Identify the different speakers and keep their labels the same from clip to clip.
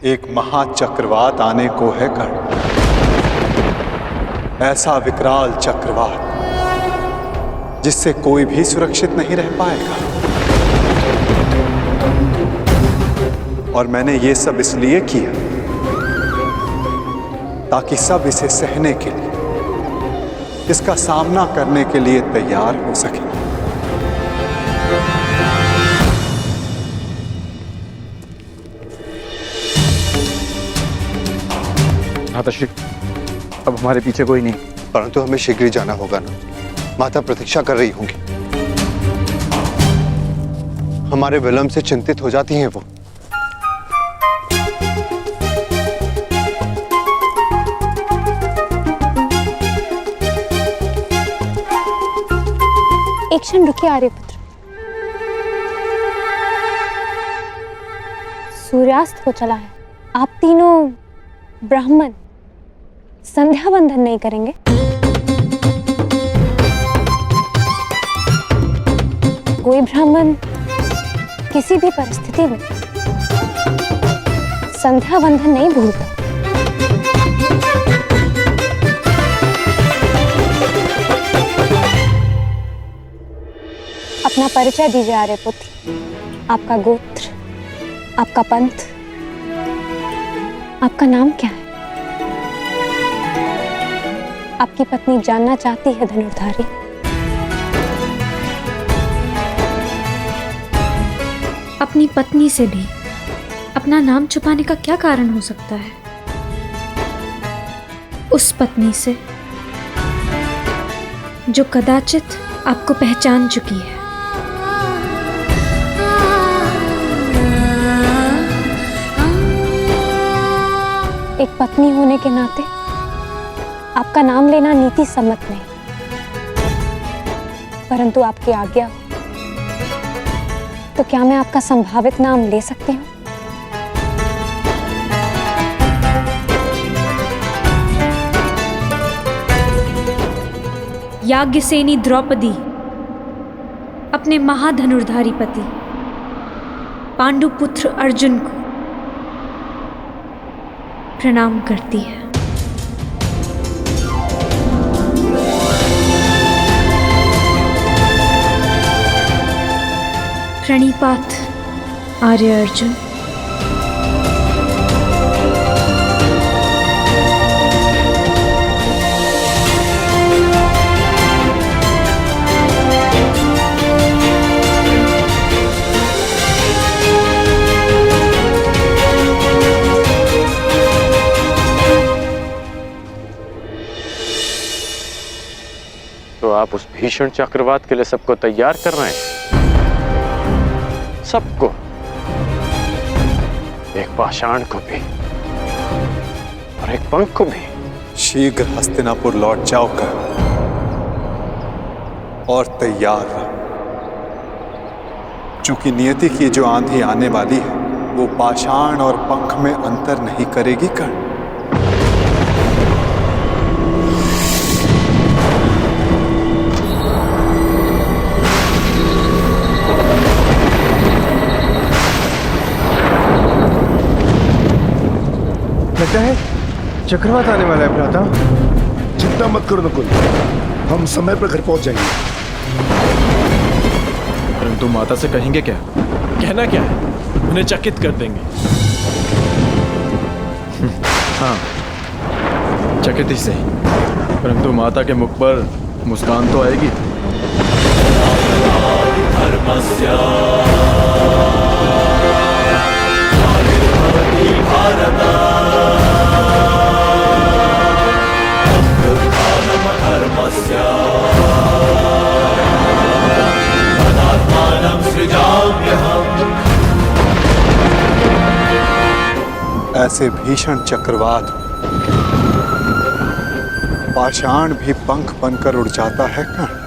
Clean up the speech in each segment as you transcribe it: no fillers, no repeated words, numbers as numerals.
Speaker 1: एक महाचक्रवात आने को है कर्ण। ऐसा विकराल चक्रवात जिससे कोई भी सुरक्षित नहीं रह पाएगा। और मैंने ये सब इसलिए किया ताकि सब इसे सहने के लिए, इसका सामना करने के लिए तैयार हो सके।
Speaker 2: माताश्री, अब हमारे पीछे कोई नहीं,
Speaker 3: परंतु हमें शीघ्र ही जाना होगा ना। माता प्रतीक्षा कर रही होंगी। हमारे विलंब से चिंतित हो जाती हैं वो।
Speaker 4: एक क्षण रुकिए आर्यपुत्र। सूर्यास्त हो चला है। आप तीनों ब्राह्मण संध्या बंधन नहीं करेंगे? कोई ब्राह्मण किसी भी परिस्थिति में संध्या बंधन नहीं भूलता। अपना परिचय दीजिए आर्यपुत्र। आपका गोत्र, आपका पंथ, आपका नाम क्या है? आपकी पत्नी जानना चाहती है धनुर्धारी।
Speaker 5: अपनी पत्नी से भी अपना नाम छुपाने का क्या कारण हो सकता है? उस पत्नी से जो कदाचित आपको पहचान चुकी है।
Speaker 4: एक पत्नी होने के नाते आपका नाम लेना नीति सम्मत नहीं, परंतु आपकी आज्ञा हो तो क्या मैं आपका संभावित नाम ले सकती हूँ?
Speaker 5: याज्ञसेनी द्रौपदी अपने महाधनुर्धारी पति पांडुपुत्र अर्जुन को प्रणाम करती है। प्रणिपात आर्य अर्जुन।
Speaker 6: तो आप उस भीषण चक्रवात के लिए सबको तैयार कर रहे हैं? सबको, एक पाषाण को भी और एक पंख को भी।
Speaker 1: शीघ्र हस्तिनापुर लौट जाओ कर और तैयार रहो, चूंकि नियति की जो आंधी आने वाली है वो पाषाण और पंख में अंतर नहीं करेगी कर्ण।
Speaker 7: लगता है चक्रवात आने वाला है भ्राता।
Speaker 8: चिंता मत करो नकुल, हम समय पर घर पहुंच जाएंगे।
Speaker 2: परंतु माता से कहेंगे क्या?
Speaker 9: कहना क्या है, उन्हें चकित कर देंगे।
Speaker 2: हाँ, चकित ही सही, परंतु माता के मुख पर मुस्कान तो आएगी।
Speaker 1: ऐसे भीषण चक्रवात पाषाण भी पंख बनकर उड़ जाता है कर्ण।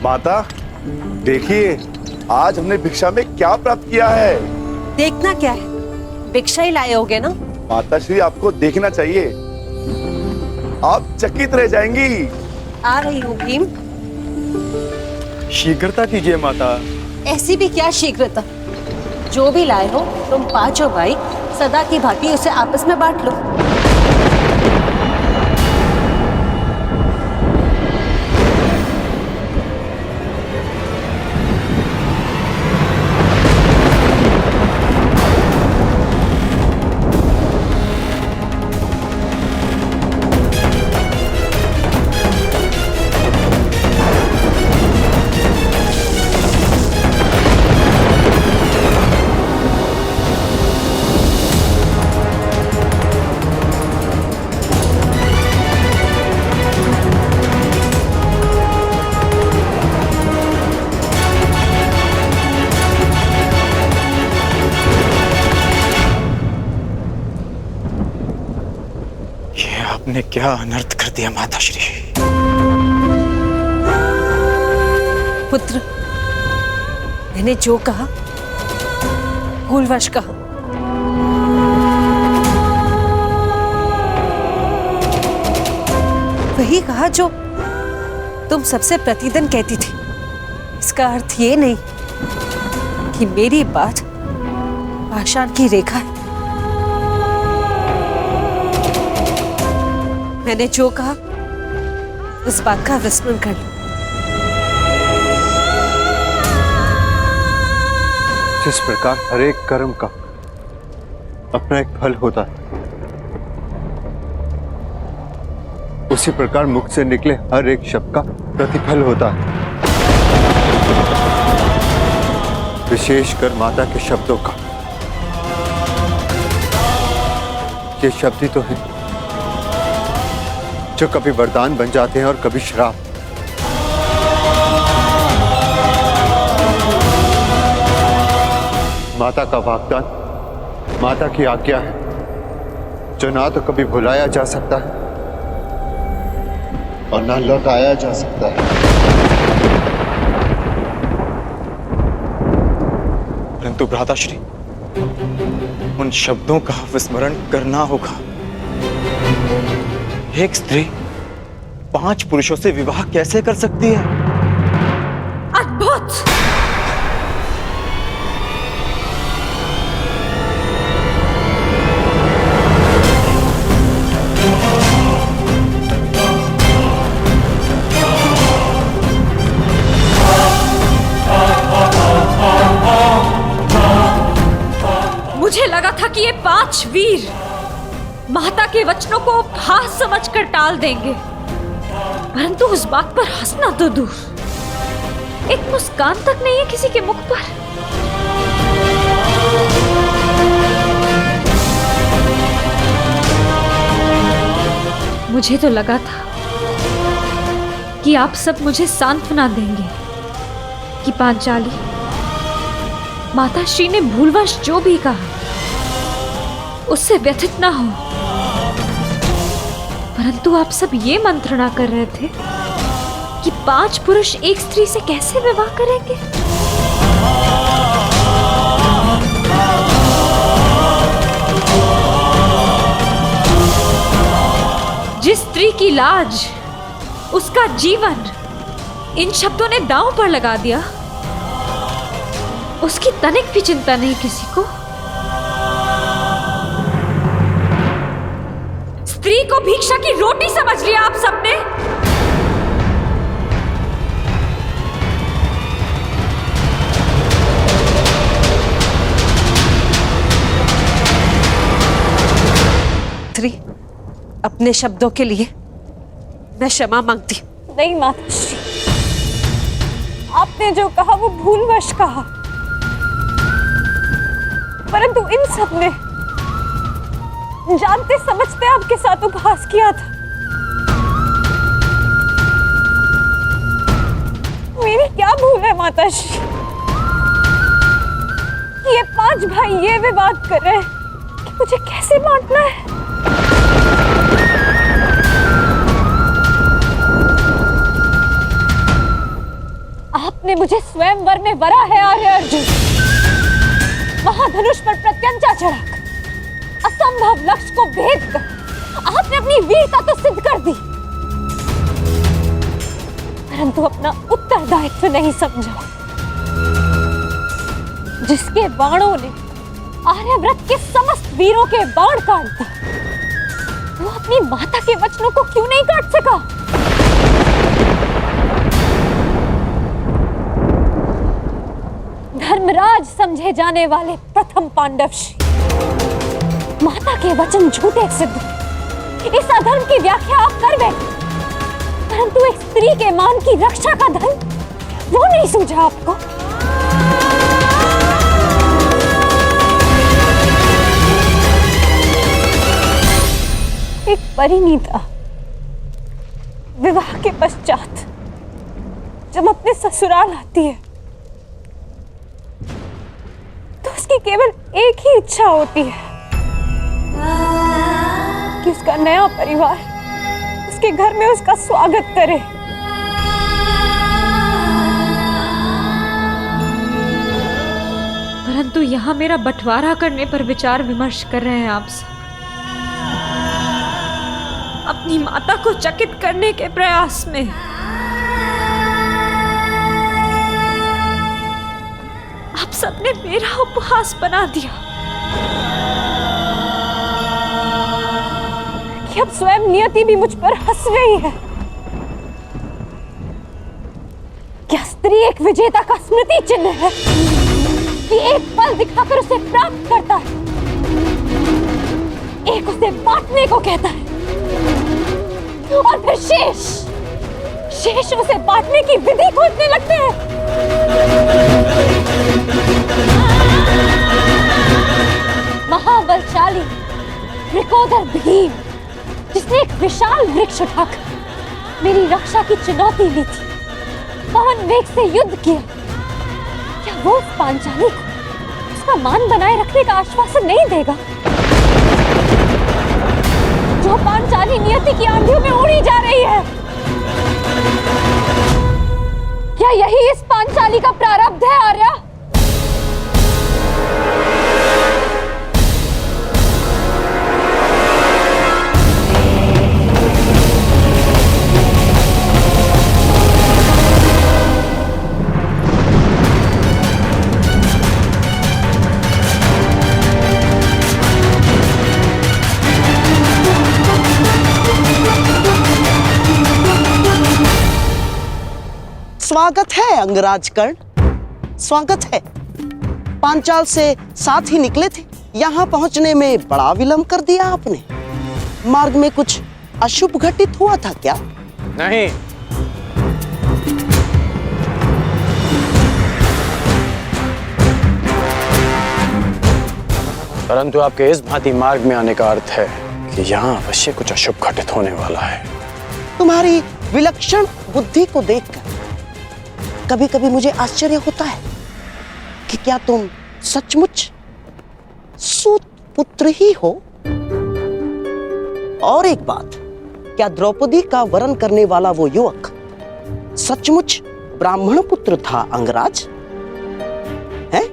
Speaker 8: माता देखिए, आज हमने भिक्षा में क्या प्राप्त किया है।
Speaker 10: देखना क्या है, भिक्षा ही लाए होगे ना।
Speaker 8: माता श्री, आपको देखना चाहिए, आप चकित रह जाएंगी।
Speaker 10: आ रही हूँ भीम।
Speaker 2: शीघ्रता कीजिए माता।
Speaker 10: ऐसी भी क्या शीघ्रता, जो भी लाए हो तुम पांचों भाई सदा की भांति उसे आपस में बांट लो।
Speaker 2: आपने क्या अनर्थ कर दिया माता श्री।
Speaker 10: पुत्र, मैंने जो कहा भूलवश कहा। वही कहा जो तुम सबसे प्रतिदिन कहती थी। इसका अर्थ ये नहीं कि मेरी बात पाषाण की रेखा है। मैंने जो कहा उस बात का विस्मरण कर लो।
Speaker 1: जिस प्रकार हर एक कर्म का अपना एक फल होता है, उसी प्रकार मुख से निकले हर एक शब्द का प्रतिफल होता है। विशेषकर माता के शब्दों का। ये शब्द ही तो है जो कभी वरदान बन जाते हैं और कभी श्राप। माता का वाग्दान माता की आज्ञा है, जो ना तो कभी भुलाया जा सकता है और ना लौटाया जा सकता है।
Speaker 2: परंतु भ्राताश्री, उन शब्दों का विस्मरण करना होगा। एक स्त्री 5 पुरुषों से विवाह कैसे कर सकती है?
Speaker 5: अद्भुत! मुझे लगा था कि ये 5 वीर माता के वचनों को उपहास समझकर टाल देंगे, परंतु उस बात पर हंसना तो दूर, एक मुस्कान तक नहीं है किसी के मुख पर। मुझे तो लगा था कि आप सब मुझे सांत्वना देंगे कि पांचाली, माता श्री ने भूलवश जो भी कहा उससे व्यथित ना हो, परंतु आप सब ये मंत्रणा कर रहे थे कि 5 पुरुष एक स्त्री से कैसे विवाह करेंगे। जिस स्त्री की लाज, उसका जीवन इन शब्दों ने दांव पर लगा दिया, उसकी तनिक भी चिंता नहीं किसी को। स्त्री को भिक्षा की रोटी समझ लिया आप सबने।
Speaker 10: स्त्री, अपने शब्दों के लिए मैं क्षमा मांगती।
Speaker 4: नहीं माता श्री, आपने जो कहा वो भूलवश कहा, परंतु इन सब ने जानते समझते आपके साथ उपहास किया था। मेरी क्या भूल है माता श्री? ये 5 भाई ये विवाद कर रहे हैं कि मुझे कैसे बांटना है। आपने मुझे स्वयंवर में वरा है आर्य अर्जुन। महाधनुष पर प्रत्यंचा चढ़ाकर असंभव लक्ष्य को भेद कर आपने अपनी वीरता तो सिद्ध कर दी, परंतु अपना उत्तरदायित्व नहीं समझा। जिसके बाणों ने आर्यव्रत के समस्त वीरों के बाण काट दिए, वो अपनी माता के वचनों को क्यों नहीं काट सका? धर्मराज समझे जाने वाले प्रथम पांडवश्री माता के वचन झूठे सिद्ध, इस अधर्म की व्याख्या आप कर बैठे, परंतु एक स्त्री के मान की रक्षा का धन वो नहीं सूझा आपको। एक परिणीता विवाह के पश्चात जब अपने ससुराल आती है तो उसकी केवल एक ही इच्छा होती है कि उसका नया परिवार उसके घर में उसका स्वागत करे।
Speaker 5: परंतु यहाँ मेरा बंटवारा करने पर विचार विमर्श कर रहे हैं आप सब, अपनी माता को चकित करने के प्रयास में। आप सबने मेरा उपहास बना दिया
Speaker 4: कि अब स्वयं नियति भी मुझ पर हंस रही है। क्या स्त्री एक विजेता का स्मृति चिन्ह है कि एक पल दिखाकर उसे प्राप्त करता है, एक उसे बांटने को कहता है और फिर शेष उसे बांटने की विधि खोजने लगते हैं। महाबलशाली वृकोदर भीम, जिसने एक विशाल वृक्ष उठाकर मेरी रक्षा की चुनौती ली थी, पवन वेग से युद्ध किया, क्या वो उस पांचाली को उसका मान बनाए रखने का आश्वासन नहीं देगा जो पांचाली नियति की आंधियों में उड़ी जा रही है? क्या यही इस पांचाली का प्रारब्ध है आर्या?
Speaker 11: स्वागत है अंगराज कर्ण, स्वागत है। पांचाल से साथ ही निकले थे, यहाँ पहुंचने में बड़ा विलंब कर दिया आपने। मार्ग में कुछ अशुभ घटित हुआ था क्या?
Speaker 6: नहीं, परंतु आपके इस भांति मार्ग में आने का अर्थ है कि यहाँ अवश्य कुछ अशुभ घटित होने वाला है।
Speaker 11: तुम्हारी विलक्षण बुद्धि को देखकर कभी कभी मुझे आश्चर्य होता है कि क्या तुम सचमुच सूत पुत्र ही हो? और एक बात, क्या द्रौपदी का वरण करने वाला वो युवक सचमुच ब्राह्मण पुत्र था अंगराज? है?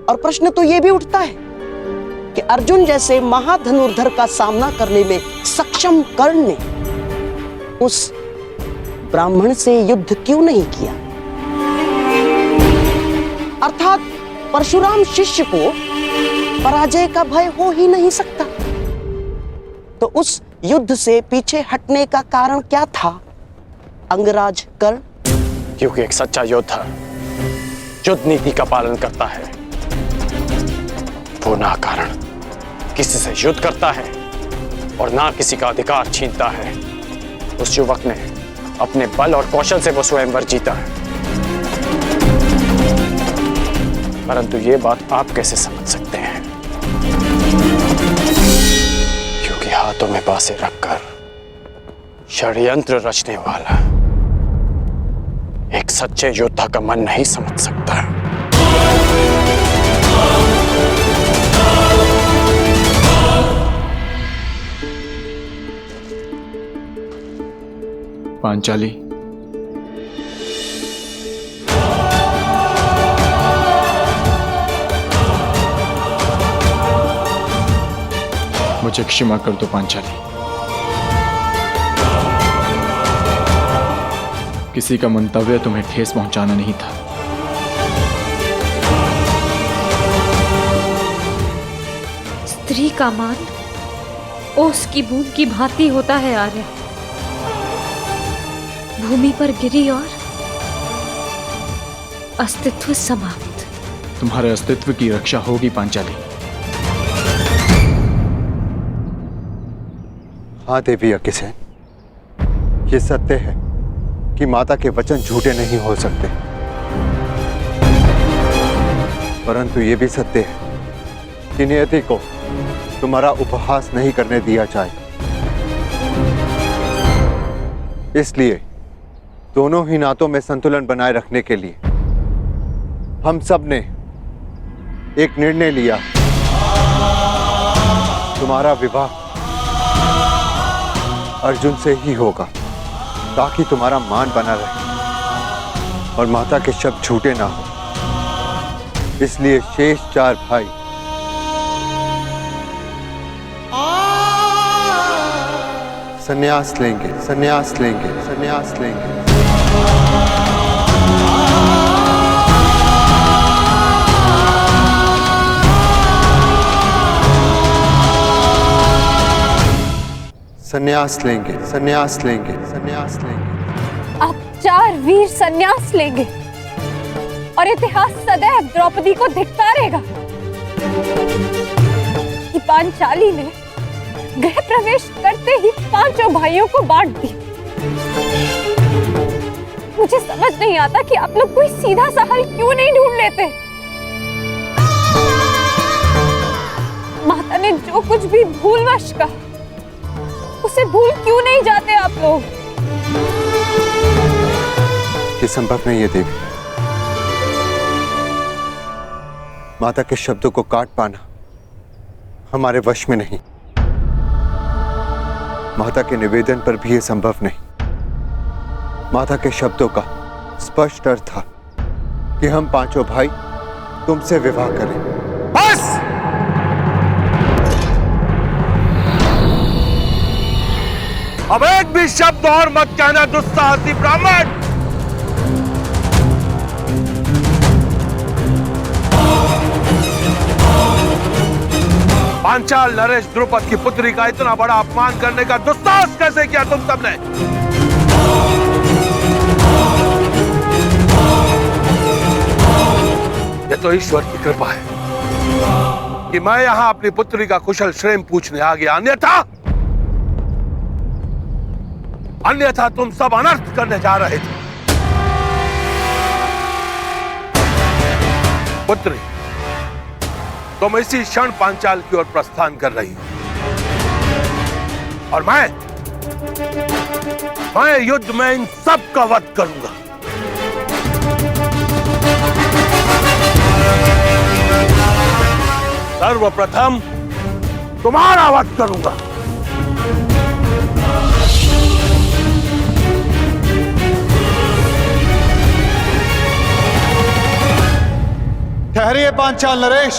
Speaker 11: और प्रश्न तो ये भी उठता है कि अर्जुन जैसे महाधनुर्धर का सामना करने में सक्षम कर्ण ने उस ब्राह्मण से युद्ध क्यों नहीं किया? अर्थात परशुराम शिष्य को पराजय का भय हो ही नहीं सकता। तो उस युद्ध से पीछे हटने का कारण क्या था अंगराज कर्ण?
Speaker 6: क्योंकि एक सच्चा योद्धा युद्ध नीति का पालन करता है, वो ना कारण किसी से युद्ध करता है और ना किसी का अधिकार छीनता है। उस युवक ने अपने बल और कौशल से वो स्वयंवर जीता है। परंतु ये बात आप कैसे समझ सकते हैं? क्योंकि हाथों में बांसें रखकर षड्यंत्र रचने वाला एक सच्चे योद्धा का मन नहीं समझ सकता।
Speaker 2: पांचाली, मुझे क्षमा कर दो पांचाली। किसी का मंतव्य तुम्हें ठेस पहुंचाना नहीं था।
Speaker 5: स्त्री का मान ओस की बूंद की भांति होता है आर्य। भूमि पर गिरी और अस्तित्व समाप्त।
Speaker 2: तुम्हारे अस्तित्व की रक्षा होगी पांचाली।
Speaker 1: हाँ देवी अग्निसेन, ये सत्य है कि माता के वचन झूठे नहीं हो सकते, परंतु ये भी सत्य है कि नियति को तुम्हारा उपहास नहीं करने दिया जाएगा। इसलिए दोनों ही नातों में संतुलन बनाए रखने के लिए हम सब ने एक निर्णय लिया। तुम्हारा विवाह अर्जुन से ही होगा, ताकि तुम्हारा मान बना रहे और माता के शब्द झूठे ना हो। इसलिए शेष 4 भाई संन्यास लेंगे, संन्यास लेंगे, संन्यास लेंगे। संन्यास लेंगे, संन्यास लेंगे, संन्यास लेंगे।
Speaker 4: आप 4 वीर संन्यास लेंगे और इतिहास सदैव द्रौपदी को धिक्कारेगा कि पांचाली ने गृह प्रवेश करते ही 5 भाइयों को बांट दिया। मुझे समझ नहीं आता कि आप लोग कोई सीधा सा हल क्यों नहीं ढूंढ लेते। माता ने जो कुछ भी भूलवश कहा, उसे भूल क्यों नहीं जाते आप लोग?
Speaker 1: ये संभव नहीं है देवी। माता के शब्दों को काट पाना हमारे वश में नहीं। माता के निवेदन पर भी यह संभव नहीं। माता के शब्दों का स्पष्ट अर्थ था कि हम 5 भाई तुमसे विवाह करें।
Speaker 8: बस! अब एक भी शब्द और मत कहना दुस्साहसी ब्राह्मण। पांचाल नरेश द्रुपद की पुत्री का इतना बड़ा अपमान करने का दुस्साहस कैसे किया तुम सबने? ये तो ईश्वर की कृपा है कि मैं यहां अपनी पुत्री का कुशल क्षेम पूछने आ गया, अन्यथा तुम सब अनर्थ करने जा रहे थे। पुत्री, तुम इसी क्षण पांचाल की ओर प्रस्थान कर रही हो और मैं युद्ध में इन सब का वध करूंगा। सर्वप्रथम तुम्हारा वध करूंगा।
Speaker 3: ठहरिए पांचाल नरेश।